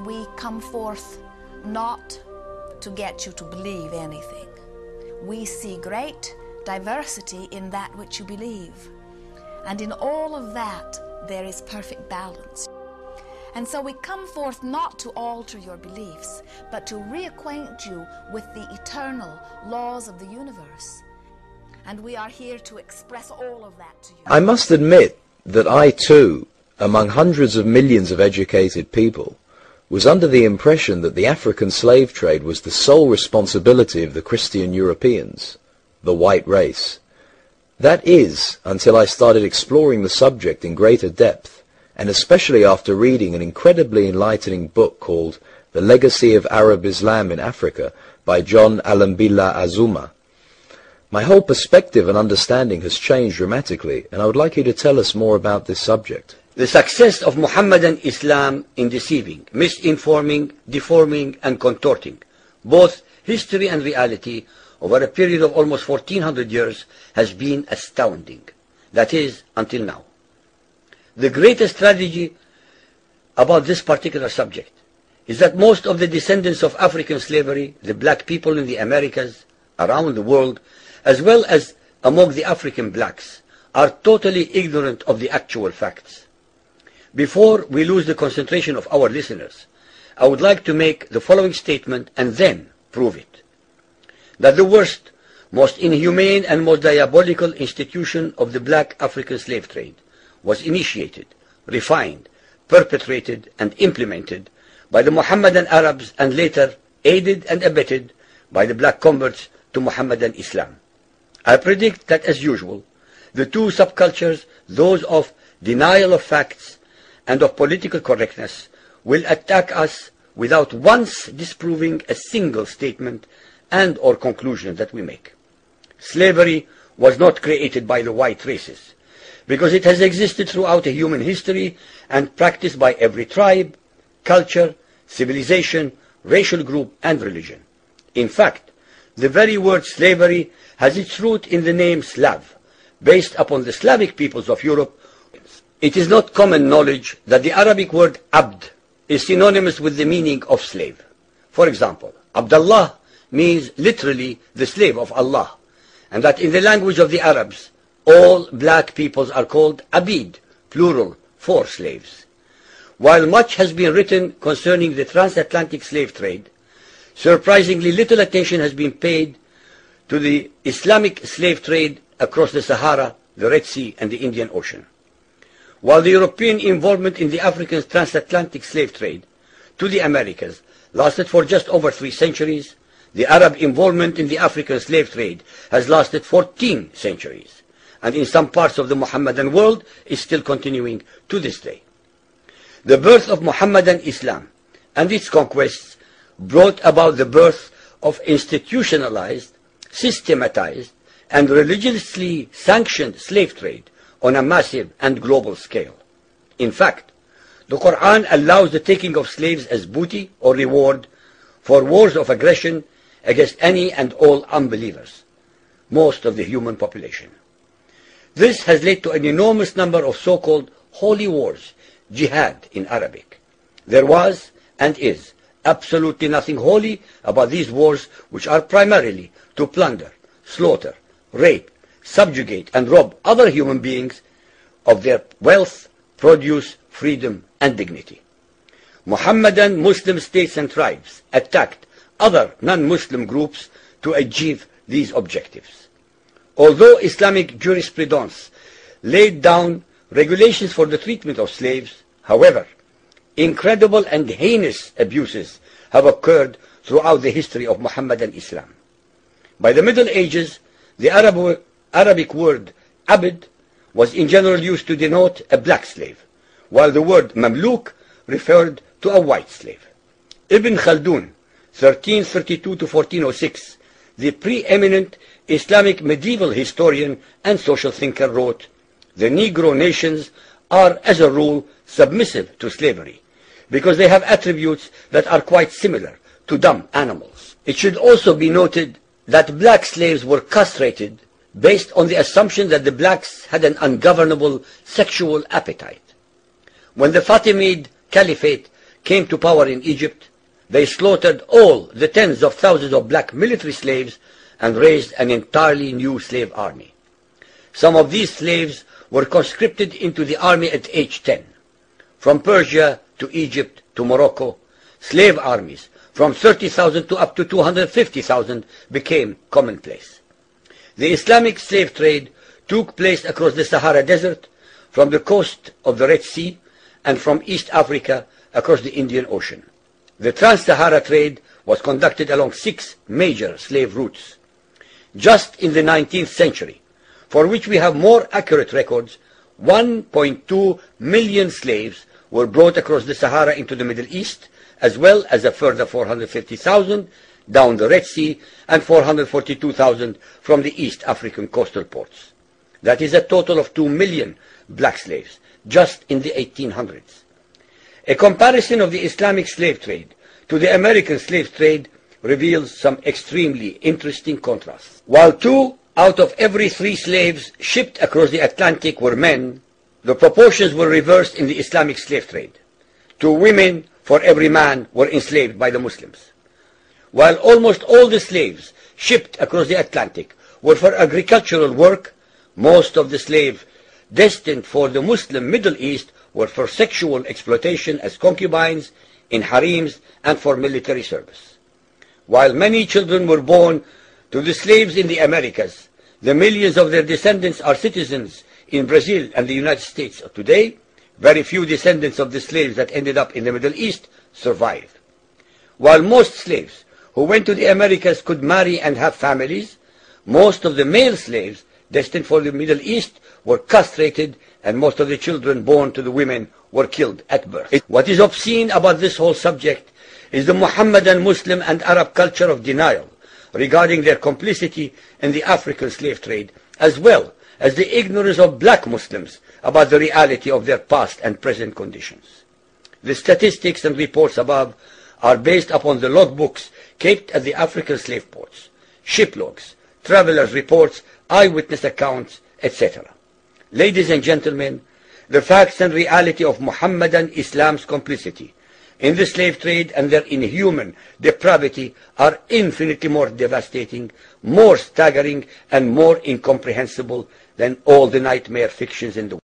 We come forth not to get you to believe anything. We see great diversity in that which you believe. And in all of that, there is perfect balance. And so we come forth not to alter your beliefs, but to reacquaint you with the eternal laws of the universe. And we are here to express all of that to you. I must admit that I too, among hundreds of millions of educated people, was under the impression that the African slave trade was the sole responsibility of the Christian Europeans, the white race. That is, until I started exploring the subject in greater depth, and especially after reading an incredibly enlightening book called The Legacy of Arab Islam in Africa by John Alambila Azuma. My whole perspective and understanding has changed dramatically, and I would like you to tell us more about this subject. The success of Muhammadan Islam in deceiving, misinforming, deforming, and contorting both history and reality over a period of almost 1400 years has been astounding. That is, until now. The greatest tragedy about this particular subject is that most of the descendants of African slavery, the black people in the Americas, around the world, as well as among the African blacks, are totally ignorant of the actual facts. Before we lose the concentration of our listeners, I would like to make the following statement and then prove it. That the worst, most inhumane and most diabolical institution of the black African slave trade was initiated, refined, perpetrated, and implemented by the Mohammedan Arabs and later aided and abetted by the black converts to Mohammedan Islam. I predict that, as usual, the two subcultures, those of denial of facts and of political correctness, will attack us without once disproving a single statement and or conclusion that we make. Slavery was not created by the white races, because it has existed throughout human history and practiced by every tribe, culture, civilization, racial group, and religion. In fact, the very word slavery has its root in the name Slav, based upon the Slavic peoples of Europe. It is not common knowledge that the Arabic word abd is synonymous with the meaning of slave. For example, Abdullah means literally the slave of Allah, and that in the language of the Arabs, all black peoples are called abid, plural, for slaves. While much has been written concerning the transatlantic slave trade, surprisingly little attention has been paid to the Islamic slave trade across the Sahara, the Red Sea, and the Indian Ocean. While the European involvement in the African transatlantic slave trade to the Americas lasted for just over 3 centuries, the Arab involvement in the African slave trade has lasted 14 centuries, and in some parts of the Mohammedan world is still continuing to this day. The birth of Mohammedan Islam and its conquests brought about the birth of institutionalized, systematized, and religiously sanctioned slave trade on a massive and global scale. In fact, the Quran allows the taking of slaves as booty or reward for wars of aggression against any and all unbelievers, most of the human population. This has led to an enormous number of so-called holy wars, jihad in Arabic. There was and is absolutely nothing holy about these wars, which are primarily to plunder, slaughter, rape, subjugate, and rob other human beings of their wealth, produce, freedom, and dignity. Mohammedan Muslim states and tribes attacked other non-Muslim groups to achieve these objectives. Although Islamic jurisprudence laid down regulations for the treatment of slaves, however, incredible and heinous abuses have occurred throughout the history of Mohammedan Islam. By the Middle Ages, the Arabic word abd was in general used to denote a black slave, while the word mamluk referred to a white slave. Ibn Khaldun, 1332 to 1406, the preeminent Islamic medieval historian and social thinker, wrote, "The Negro nations are, as a rule, submissive to slavery, because they have attributes that are quite similar to dumb animals." It should also be noted that black slaves were castrated based on the assumption that the blacks had an ungovernable sexual appetite. When the Fatimid Caliphate came to power in Egypt, they slaughtered all the tens of thousands of black military slaves and raised an entirely new slave army. Some of these slaves were conscripted into the army at age 10. From Persia to Egypt to Morocco, slave armies from 30,000 to up to 250,000 became commonplace. The Islamic slave trade took place across the Sahara Desert, from the coast of the Red Sea, and from East Africa across the Indian Ocean. The Trans-Sahara trade was conducted along 6 major slave routes. Just in the 19th century, for which we have more accurate records, 1.2 million slaves were brought across the Sahara into the Middle East, as well as a further 450,000 down the Red Sea and 442,000 from the East African coastal ports. That is a total of 2 million black slaves just in the 1800s. A comparison of the Islamic slave trade to the American slave trade reveals some extremely interesting contrasts. While 2 out of every 3 slaves shipped across the Atlantic were men, the proportions were reversed in the Islamic slave trade. 2 women for every man were enslaved by the Muslims. While almost all the slaves shipped across the Atlantic were for agricultural work, most of the slaves destined for the Muslim Middle East were for sexual exploitation as concubines, in harems, and for military service. While many children were born to the slaves in the Americas, the millions of their descendants are citizens in Brazil and the United States of today. Very few descendants of the slaves that ended up in the Middle East survived. While most slaves who went to the Americas could marry and have families, most of the male slaves destined for the Middle East were castrated, and most of the children born to the women were killed at birth. What is obscene about this whole subject is the Mohammedan, Muslim, and Arab culture of denial regarding their complicity in the African slave trade, as well as the ignorance of black Muslims about the reality of their past and present conditions. The statistics and reports above are based upon the logbooks kept at the African slave ports, ship logs, travelers' reports, eyewitness accounts, etc. Ladies and gentlemen, the facts and reality of Mohammedan Islam's complicity in the slave trade and their inhuman depravity are infinitely more devastating, more staggering, and more incomprehensible than all the nightmare fictions in the world.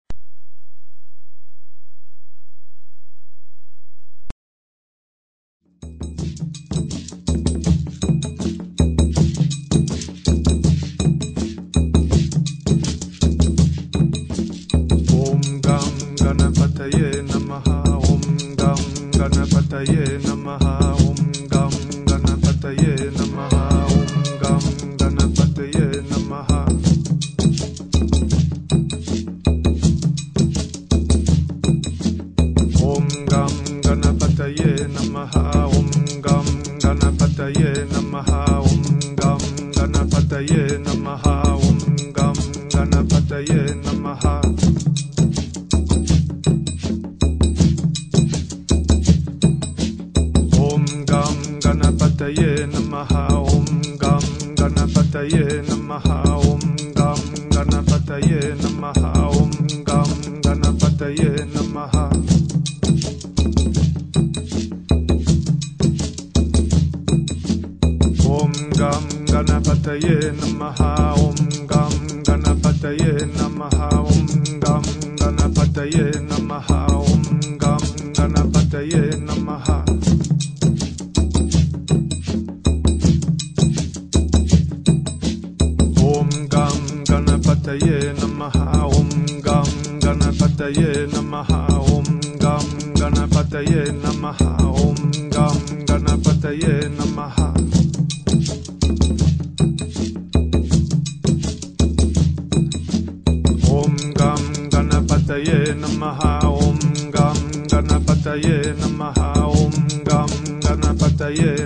Ganapataye